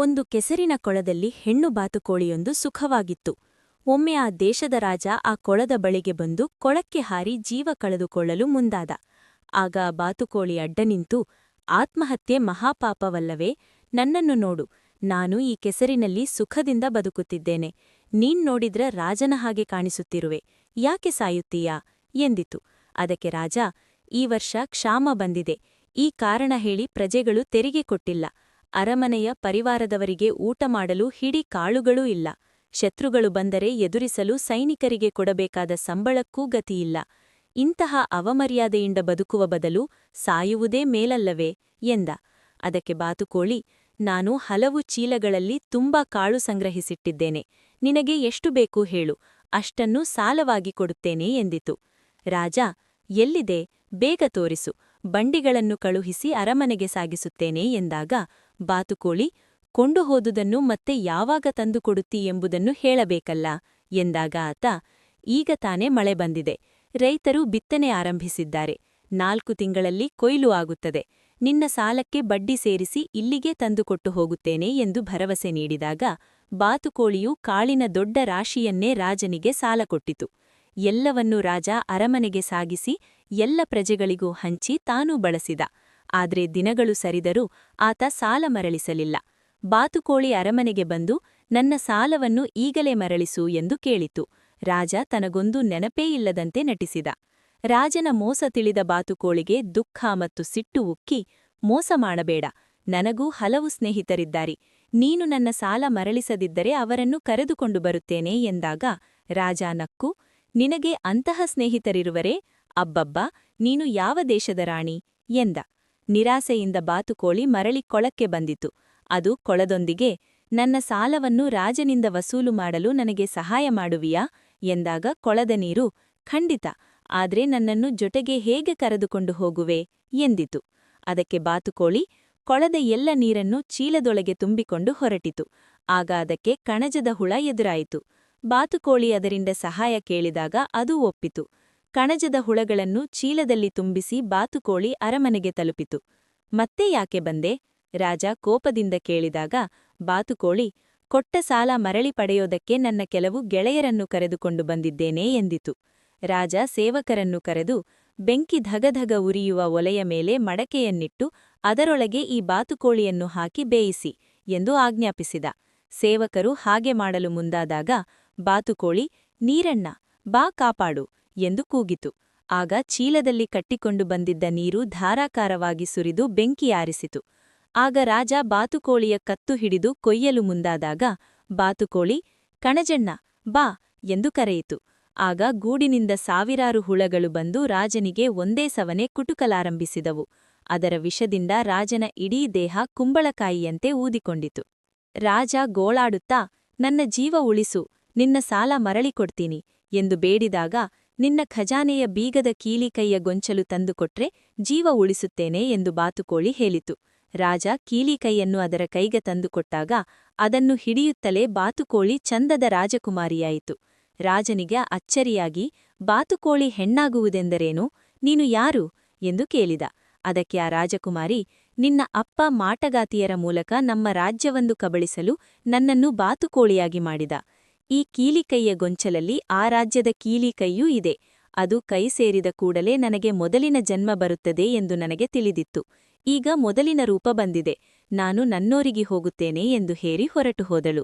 ಒಂದು ಕೆಸರಿನ ಕೊಳದಲ್ಲಿ ಹೆಣ್ಣು ಬಾತುಕೋಳಿಯೊಂದು ಸುಖವಾಗಿತ್ತು. ಒಮ್ಮೆ ಆ ದೇಶದ ರಾಜ ಆ ಕೊಳದ ಬಳಿಗೆ ಬಂದು ಕೊಳಕ್ಕೆ ಹಾರಿ ಜೀವ ಕಳೆದುಕೊಳ್ಳಲು ಮುಂದಾದ. ಆಗ ಆ ಬಾತುಕೋಳಿ ಅಡ್ಡನಿಂತು, ಆತ್ಮಹತ್ಯೆ ಮಹಾಪಾಪವಲ್ಲವೇ? ನನ್ನನ್ನು ನೋಡು, ನಾನು ಈ ಕೆಸರಿನಲ್ಲಿ ಸುಖದಿಂದ ಬದುಕುತ್ತಿದ್ದೇನೆ. ನೀನ್ ನೋಡಿದ್ರ ರಾಜನ ಹಾಗೆ ಕಾಣಿಸುತ್ತಿರುವೆ, ಯಾಕೆ ಸಾಯುತ್ತೀಯಾ ಎಂದಿತು. ಅದಕ್ಕೆ ರಾಜ, ಈ ವರ್ಷ ಕ್ಷಾಮ ಬಂದಿದೆ, ಈ ಕಾರಣ ಹೇಳಿ ಪ್ರಜೆಗಳು ತೆರಿಗೆ ಕೊಟ್ಟಿಲ್ಲ. ಅರಮನೆಯ ಪರಿವಾರದವರಿಗೆ ಊಟ ಮಾಡಲು ಹಿಡಿ ಕಾಳುಗಳೂ ಇಲ್ಲ. ಶತ್ರುಗಳು ಬಂದರೆ ಎದುರಿಸಲು ಸೈನಿಕರಿಗೆ ಕೊಡಬೇಕಾದ ಸಂಬಳಕ್ಕೂ ಗತಿಯಿಲ್ಲ. ಇಂತಹ ಅವಮರ್ಯಾದೆಯಿಂದ ಬದುಕುವ ಬದಲು ಸಾಯುವುದೇ ಮೇಲಲ್ಲವೇ ಎಂದ. ಅದಕ್ಕೆ ಬಾತುಕೋಳಿ, ನಾನು ಹಲವು ಚೀಲಗಳಲ್ಲಿ ತುಂಬಾ ಕಾಳು ಸಂಗ್ರಹಿಸಿಟ್ಟಿದ್ದೇನೆ. ನಿನಗೆ ಎಷ್ಟು ಬೇಕು ಹೇಳು, ಅಷ್ಟನ್ನೂ ಸಾಲವಾಗಿ ಕೊಡುತ್ತೇನೆ ಎಂದಿತು. ರಾಜ, ಎಲ್ಲಿದೆ, ಬೇಗ ತೋರಿಸು, ಬಂಡಿಗಳನ್ನು ಕಳುಹಿಸಿ ಅರಮನೆಗೆ ಸಾಗಿಸುತ್ತೇನೆ ಎಂದಾಗ ಬಾತುಕೋಳಿ, ಕೊಂಡು ಹೋದುದನ್ನು ಮತ್ತೆ ಯಾವಾಗ ತಂದುಕೊಡುತ್ತೀ ಎಂಬುದನ್ನು ಹೇಳಬೇಕಲ್ಲ ಎಂದಾಗ ಆತ, ಈಗ ತಾನೇ ಮಳೆ ಬಂದಿದೆ, ರೈತರು ಬಿತ್ತನೆ ಆರಂಭಿಸಿದ್ದಾರೆ, 4 ತಿಂಗಳಲ್ಲಿ ಕೊಯ್ಲು ಆಗುತ್ತದೆ, ನಿನ್ನ ಸಾಲಕ್ಕೆ ಬಡ್ಡಿ ಸೇರಿಸಿ ಇಲ್ಲಿಗೆ ತಂದುಕೊಟ್ಟು ಹೋಗುತ್ತೇನೆ ಎಂದು ಭರವಸೆ ನೀಡಿದಾಗ ಬಾತುಕೋಳಿಯು ಕಾಳಿನ ದೊಡ್ಡ ರಾಶಿಯನ್ನೇ ರಾಜನಿಗೆ ಸಾಲ ಕೊಟ್ಟಿತು. ಎಲ್ಲವನ್ನೂ ರಾಜ ಅರಮನೆಗೆ ಸಾಗಿಸಿ ಎಲ್ಲ ಪ್ರಜೆಗಳಿಗೂ ಹಂಚಿ ತಾನೂ ಬಳಸಿದ. ಆದ್ರೆ ದಿನಗಳು ಸರಿದರೂ ಆತ ಸಾಲ ಮರಳಿಸಲಿಲ್ಲ. ಬಾತುಕೋಳಿ ಅರಮನೆಗೆ ಬಂದು, ನನ್ನ ಸಾಲವನ್ನು ಈಗಲೇ ಮರಳಿಸು ಎಂದು ಕೇಳಿತು. ರಾಜ ತನಗೊಂದು ನೆನಪೇ ಇಲ್ಲದಂತೆ ನಟಿಸಿದ. ರಾಜನ ಮೋಸ ತಿಳಿದ ಬಾತುಕೋಳಿಗೆ ದುಃಖ ಮತ್ತು ಸಿಟ್ಟು ಉಕ್ಕಿ, ಮೋಸ ಮಾಡಬೇಡ, ನನಗೂ ಹಲವು ಸ್ನೇಹಿತರಿದ್ದಾರೆ, ನೀನು ನನ್ನ ಸಾಲ ಮರಳಿಸದಿದ್ದರೆ ಅವರನ್ನು ಕರೆದುಕೊಂಡು ಬರುತ್ತೇನೆ ಎಂದಾಗ ರಾಜ ನಕ್ಕು, ನಿನಗೆ ಅಂತಹ ಸ್ನೇಹಿತರಿರುವರೇ? ಅಬ್ಬಬ್ಬಾ, ನೀನು ಯಾವ ದೇಶದ ರಾಣಿ ಎಂದ. ನಿರಾಸೆಯಿಂದ ಬಾತುಕೋಳಿ ಮರಳಿ ಕೊಳಕ್ಕೆ ಬಂದಿತು. ಅದು ಕೊಳದೊಂದಿಗೆ, ನನ್ನ ಸಾಲವನ್ನು ರಾಜನಿಂದ ವಸೂಲು ಮಾಡಲು ನನಗೆ ಸಹಾಯ ಮಾಡುವಿಯಾ ಎಂದಾಗ ಕೊಳದ ನೀರು, ಖಂಡಿತ, ಆದ್ರೆ ನನ್ನನ್ನು ಜೊತೆಗೆ ಹೇಗೆ ಕರೆದುಕೊಂಡು ಹೋಗುವೆ ಎಂದಿತು. ಅದಕ್ಕೆ ಬಾತುಕೋಳಿ ಕೊಳದ ಎಲ್ಲ ನೀರನ್ನು ಚೀಲದೊಳಗೆ ತುಂಬಿಕೊಂಡು ಹೊರಟಿತು. ಆಗ ಅದಕ್ಕೆ ಕಣಜದ ಹುಳ ಎದುರಾಯಿತು. ಬಾತುಕೋಳಿ ಅದರಿಂದ ಸಹಾಯ ಕೇಳಿದಾಗ ಅದು ಒಪ್ಪಿತು. ಕಣಜದ ಹುಳಗಳನ್ನು ಚೀಲದಲ್ಲಿ ತುಂಬಿಸಿ ಬಾತುಕೋಳಿ ಅರಮನೆಗೆ ತಲುಪಿತು. ಮತ್ತೆ ಯಾಕೆ ಬಂದೆ? ರಾಜ ಕೋಪದಿಂದ ಕೇಳಿದಾಗ ಬಾತುಕೋಳಿ, ಕೊಟ್ಟ ಸಾಲ ಮರಳಿ ಪಡೆಯೋದಕ್ಕೆ ನನ್ನ ಕೆಲವು ಗೆಳೆಯರನ್ನು ಕರೆದುಕೊಂಡು ಬಂದಿದ್ದೇನೆ ಎಂದಿತು. ರಾಜ ಸೇವಕರನ್ನು ಕರೆದು, ಬೆಂಕಿ ಧಗಧಗ ಉರಿಯುವ ಒಲೆಯ ಮೇಲೆ ಮಡಕೆಯನ್ನಿಟ್ಟು ಅದರೊಳಗೆ ಈ ಬಾತುಕೋಳಿಯನ್ನು ಹಾಕಿ ಬೇಯಿಸಿ ಎಂದು ಆಜ್ಞಾಪಿಸಿದ. ಸೇವಕರು ಹಾಗೆ ಮಾಡಲು ಮುಂದಾದಾಗ ಬಾತುಕೋಳಿ, ನೀರಣ್ಣ, ಬಾ ಕಾಪಾಡು ಎಂದು ಕೂಗಿತು. ಆಗ ಚೀಲದಲ್ಲಿ ಕಟ್ಟಿಕೊಂಡು ಬಂದಿದ್ದ ನೀರು ಧಾರಾಕಾರವಾಗಿ ಸುರಿದು ಬೆಂಕಿ ಆರಿಸಿತು. ಆಗ ರಾಜ ಬಾತುಕೋಳಿಯ ಕತ್ತು ಹಿಡಿದು ಕೊಯ್ಯಲು ಮುಂದಾದಾಗ ಬಾತುಕೋಳಿ, ಕಣಜಣ್ಣ, ಬಾ ಎಂದು ಕರೆಯಿತು. ಆಗ ಗೂಡಿನಿಂದ ಸಾವಿರಾರು ಹುಳಗಳು ಬಂದು ರಾಜನಿಗೆ ಒಂದೇ ಸವನೆ ಕುಟುಕಲಾರಂಭಿಸಿದವು. ಅದರ ವಿಷದಿಂದ ರಾಜನ ಇಡೀ ದೇಹ ಕುಂಬಳಕಾಯಿಯಂತೆ ಊದಿಕೊಂಡಿತು. ರಾಜ ಗೋಳಾಡುತ್ತಾ, ನನ್ನ ಜೀವ ಉಳಿಸು, ನಿನ್ನ ಸಾಲ ಮರಳಿಕೊಡ್ತೀನಿ ಎಂದು ಬೇಡಿದಾಗ, ನಿನ್ನ ಖಜಾನೆಯ ಬೀಗದ ಕೀಲಿಕೈಯ ಗೊಂಚಲು ತಂದುಕೊಟ್ರೆ ಜೀವ ಉಳಿಸುತ್ತೇನೆ ಎಂದು ಬಾತುಕೋಳಿ ಹೇಳಿತು. ರಾಜ ಕೀಲಿಕೈಯನ್ನು ಅದರ ಕೈಗೆ ತಂದುಕೊಟ್ಟಾಗ ಅದನ್ನು ಹಿಡಿಯುತ್ತಲೇ ಬಾತುಕೋಳಿ ಚಂದದ ರಾಜಕುಮಾರಿಯಾಯಿತು. ರಾಜನಿಗೆ ಅಚ್ಚರಿಯಾಗಿ, ಬಾತುಕೋಳಿ ಹೆಣ್ಣಾಗುವುದೆಂದರೇನು, ನೀನು ಯಾರು ಎಂದು ಕೇಳಿದ. ಅದಕ್ಕೆ ಆ ರಾಜಕುಮಾರಿ, ನಿನ್ನ ಅಪ್ಪ ಮಾಟಗಾತಿಯರ ಮೂಲಕ ನಮ್ಮ ರಾಜ್ಯವೊಂದು ಕಬಳಿಸಲು ನನ್ನನ್ನು ಬಾತುಕೋಳಿಯಾಗಿ ಮಾಡಿದ. ಈ ಕೀಲಿಕೈಯ ಗೊಂಚಲಲ್ಲಿ ಆ ರಾಜ್ಯದ ಕೀಲಿಕೈಯೂ ಇದೆ. ಅದು ಕೈ ಸೇರಿದ ಕೂಡಲೇ ನನಗೆ ಮೊದಲಿನ ಜನ್ಮ ಬರುತ್ತದೆ ಎಂದು ನನಗೆ ತಿಳಿದಿತ್ತು. ಈಗ ಮೊದಲಿನ ರೂಪ ಬಂದಿದೆ, ನಾನು ನನ್ನೋರಿಗೆ ಹೋಗುತ್ತೇನೆ ಎಂದು ಹೇರಿ ಹೊರಟು ಹೋದಳು.